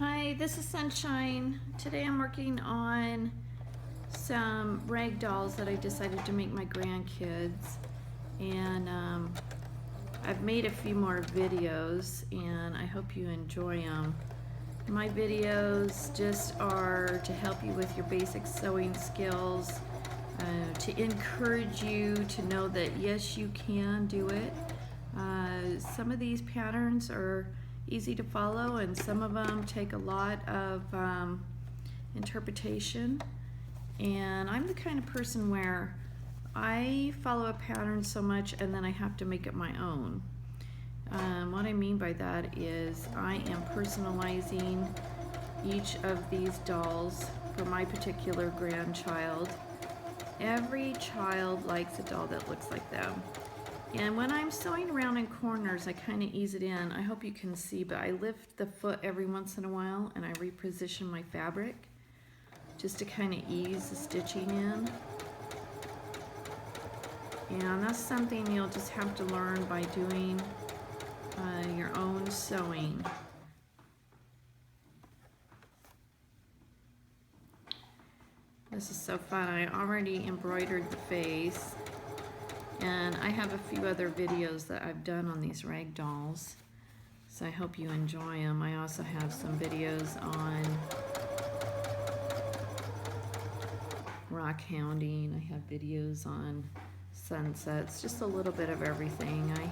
Hi, this is Sunshine. Today I'm working on some rag dolls that I decided to make my grandkids, and I've made a few more videos and I hope you enjoy them. My videos just are to help you with your basic sewing skills, to encourage you to know that yes, you can do it. Some of these patterns are easy to follow and some of them take a lot of interpretation, and I'm the kind of person where I follow a pattern so much and then I have to make it my own. What I mean by that is I am personalizing each of these dolls for my particular grandchild. Every child likes a doll that looks like them. And when I'm sewing around in corners, I kind of ease it in. I hope you can see, but I lift the foot every once in a while and I reposition my fabric just to kind of ease the stitching in. And that's something you'll just have to learn by doing your own sewing. This is so fun. I already embroidered the face, and I have a few other videos that I've done on these rag dolls, so I hope you enjoy them. I also have some videos on rock hounding. I have videos on sunsets, just a little bit of everything. I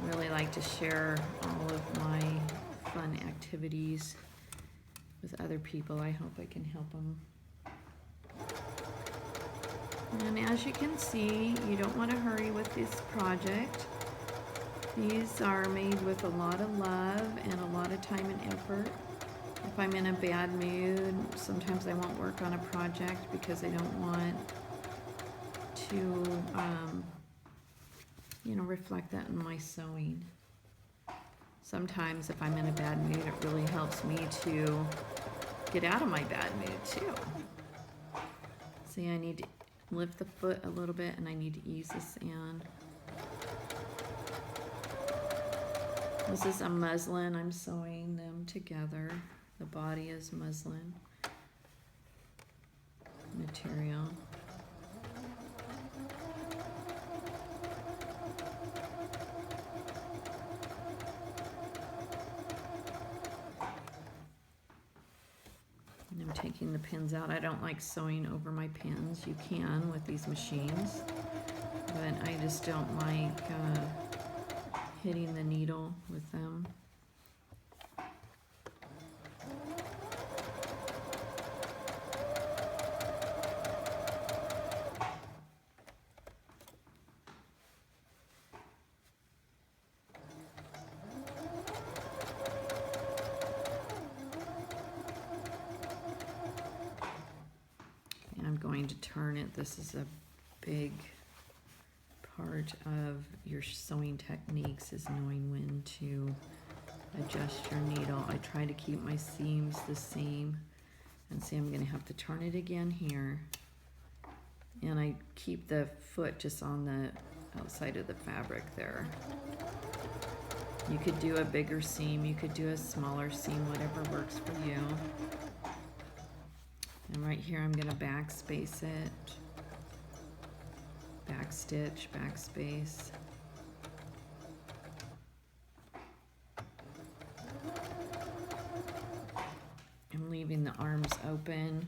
really like to share all of my fun activities with other people. I hope I can help them. And as you can see, you don't want to hurry with this project. These are made with a lot of love and a lot of time and effort. If I'm in a bad mood, sometimes I won't work on a project because I don't want to reflect that in my sewing. Sometimes if I'm in a bad mood, it really helps me to get out of my bad mood too. See, I need to lift the foot a little bit and I need to ease this in. This is a muslin. I'm sewing them together. The body is muslin material. And I'm taking the pins out. I don't like sewing over my pins. You can with these machines, but I just don't like hitting the needle with them. I'm going to turn it. This is a big part of your sewing techniques, is knowing when to adjust your needle. I try to keep my seams the same, and see, I'm going to have to turn it again here, and I keep the foot just on the outside of the fabric there. You could do a bigger seam, you could do a smaller seam, whatever works for you. And right here I'm going to backspace it, back stitch, backspace. I'm leaving the arms open.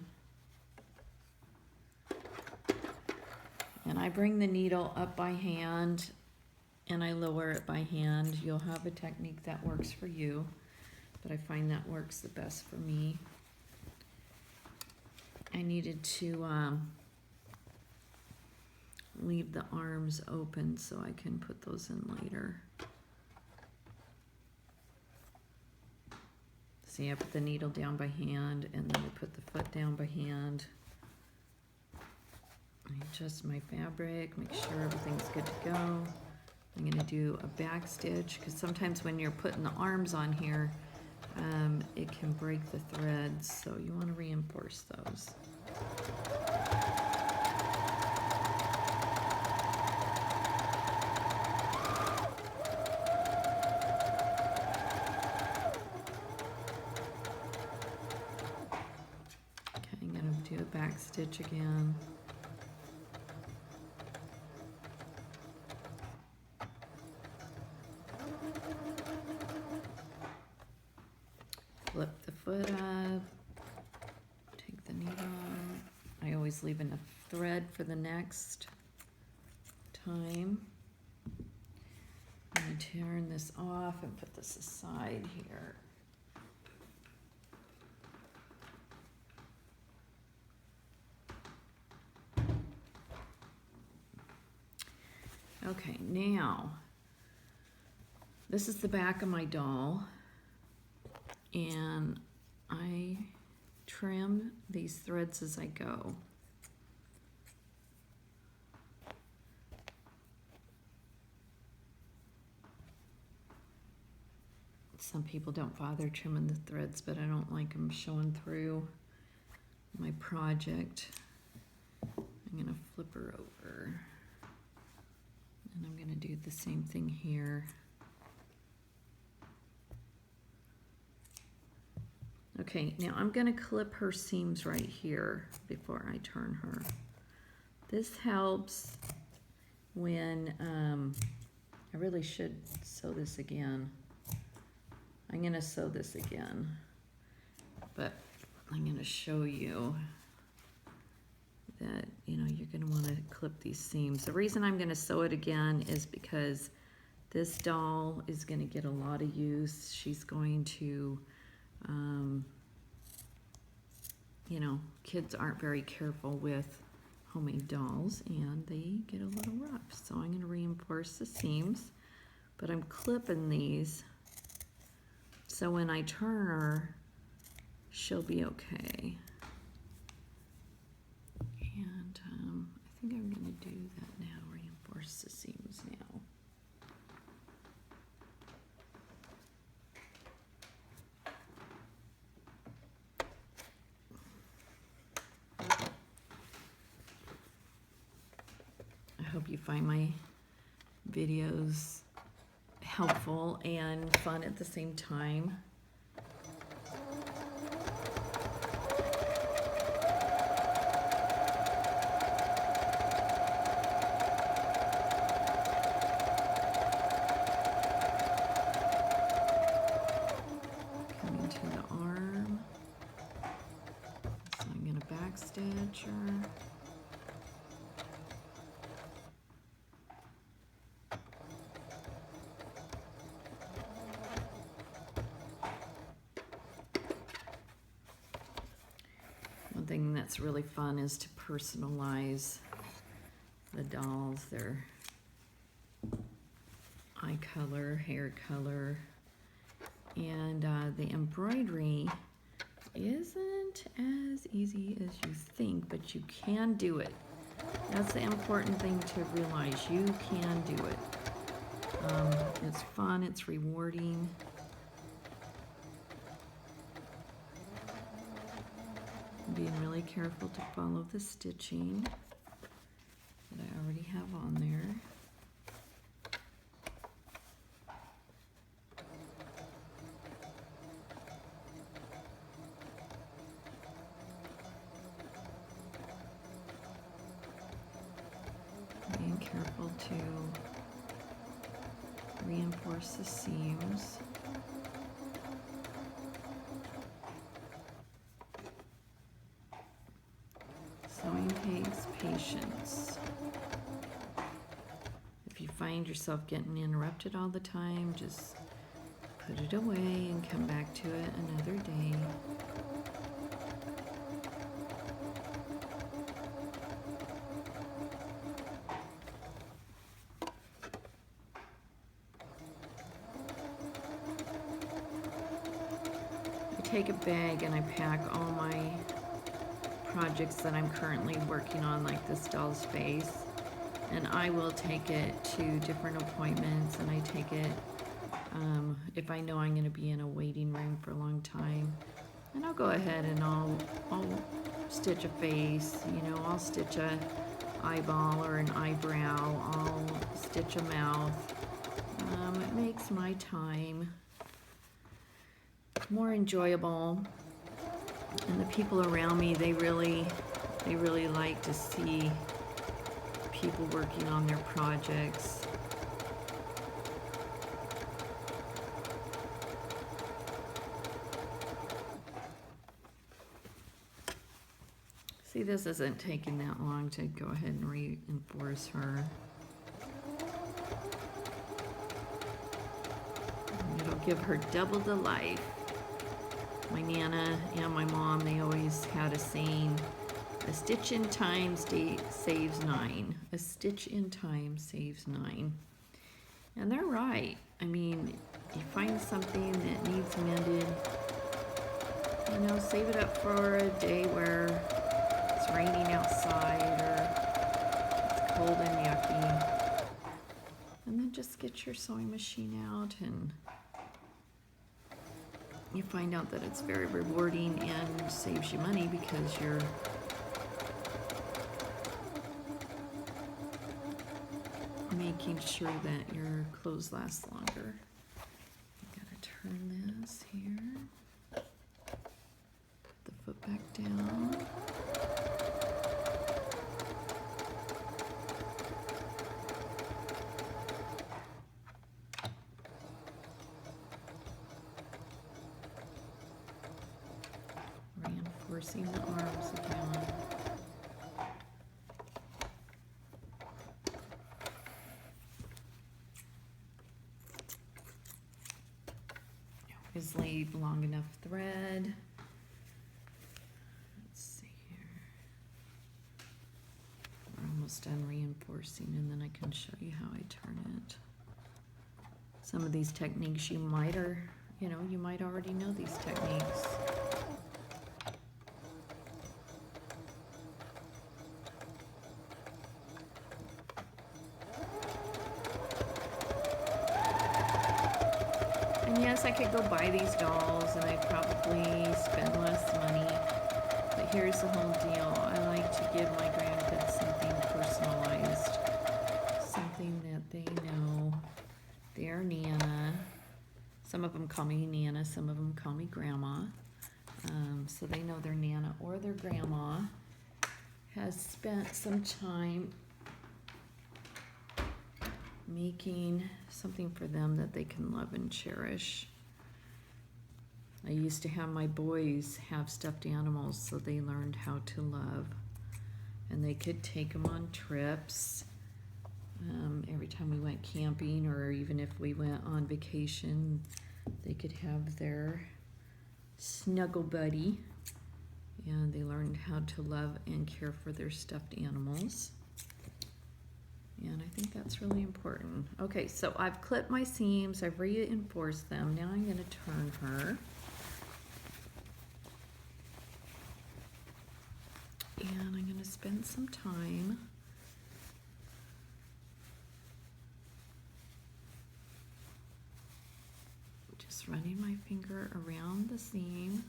And I bring the needle up by hand and I lower it by hand. You'll have a technique that works for you, but I find that works the best for me. I needed to leave the arms open so I can put those in later. See, I put the needle down by hand and then I put the foot down by hand. I adjust my fabric, make sure everything's good to go. I'm going to do a back stitch because sometimes when you're putting the arms on here, it can break the threads, so you want to reinforce those. back stitch again. Flip the foot up, take the needle. I always leave enough thread for the next time. I'm going to turn this off and put this aside here. Okay, now this is the back of my doll, and I trim these threads as I go. Some people don't bother trimming the threads, but I don't like them showing through my project. I'm gonna flip her over, and I'm gonna do the same thing here. Okay, now I'm gonna clip her seams right here before I turn her. This helps when, I really should sew this again. I'm gonna sew this again, but I'm gonna show you that, you know, you're gonna wanna clip these seams. The reason I'm gonna sew it again is because this doll is gonna get a lot of use. She's going to, you know, kids aren't very careful with homemade dolls and they get a little rough. So I'm gonna reinforce the seams, but I'm clipping these so when I turn her, she'll be okay. And I think I'm gonna do that now, reinforce the seams now. I hope you find my videos helpful and fun at the same time. Coming to the arm. So I'm going to backstitch her. One thing that's really fun is to personalize the dolls, their eye color, hair color, and the embroidery isn't as easy as you think, but you can do it. That's the important thing to realize. You can do it. It's fun, it's rewarding. Being really careful to follow the stitching that I already have on there. Being careful to reinforce the seams. Sewing takes patience. If you find yourself getting interrupted all the time, just put it away and come back to it another day. I take a bag and I pack all my projects that I'm currently working on, like this doll's face, and I will take it to different appointments, and I take it if I know I'm going to be in a waiting room for a long time, and I'll go ahead and I'll stitch a face, you know, I'll stitch a eyeball or an eyebrow, I'll stitch a mouth. It makes my time more enjoyable. And the people around me, they really They really like to see people working on their projects. See, this isn't taking that long to go ahead and reinforce her. It'll give her double the life. My Nana and my mom, they always had a saying, a stitch in time saves 9. A stitch in time saves 9. And they're right. I mean, you find something that needs mended, you know, save it up for a day where it's raining outside or it's cold and yucky. And then just get your sewing machine out and you find out that it's very rewarding and saves you money because you're making sure that your clothes last longer. I gotta turn this here. Put the foot back down. Reinforcing the arms again. Always laid long enough thread. Let's see here. We're almost done reinforcing, and then I can show you how I turn it. Some of these techniques you might already know these techniques. Yes, I could go buy these dolls and I'd probably spend less money, but here's the whole deal. I like to give my grandkids something personalized, something that they know their Nana. Some of them call me Nana, some of them call me Grandma. So they know their Nana or their Grandma has spent some time making something for them that they can love and cherish. I used to have my boys have stuffed animals so they learned how to love, and they could take them on trips. Every time we went camping or even if we went on vacation, they could have their snuggle buddy, and they learned how to love and care for their stuffed animals. And I think that's really important. Okay, so I've clipped my seams, I've reinforced them. Now I'm going to turn her. And I'm going to spend some time just running my finger around the seam.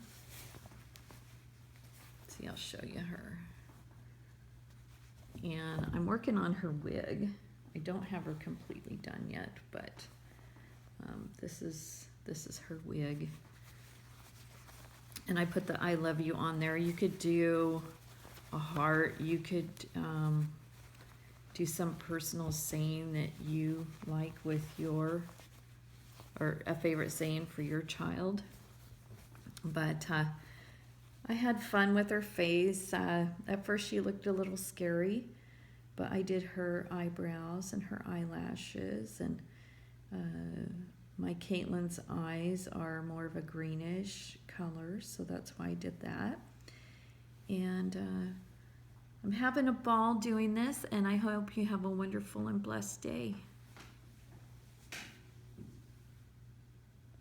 See, I'll show you her. And I'm working on her wig. I don't have her completely done yet, but this is her wig. And I put the I love you on there. You could do a heart. You could do some personal saying that you like with your, or a favorite saying for your child. But I had fun with her face. At first she looked a little scary, but I did her eyebrows and her eyelashes, and my Caitlin's eyes are more of a greenish color, so that's why I did that. And I'm having a ball doing this, and I hope you have a wonderful and blessed day.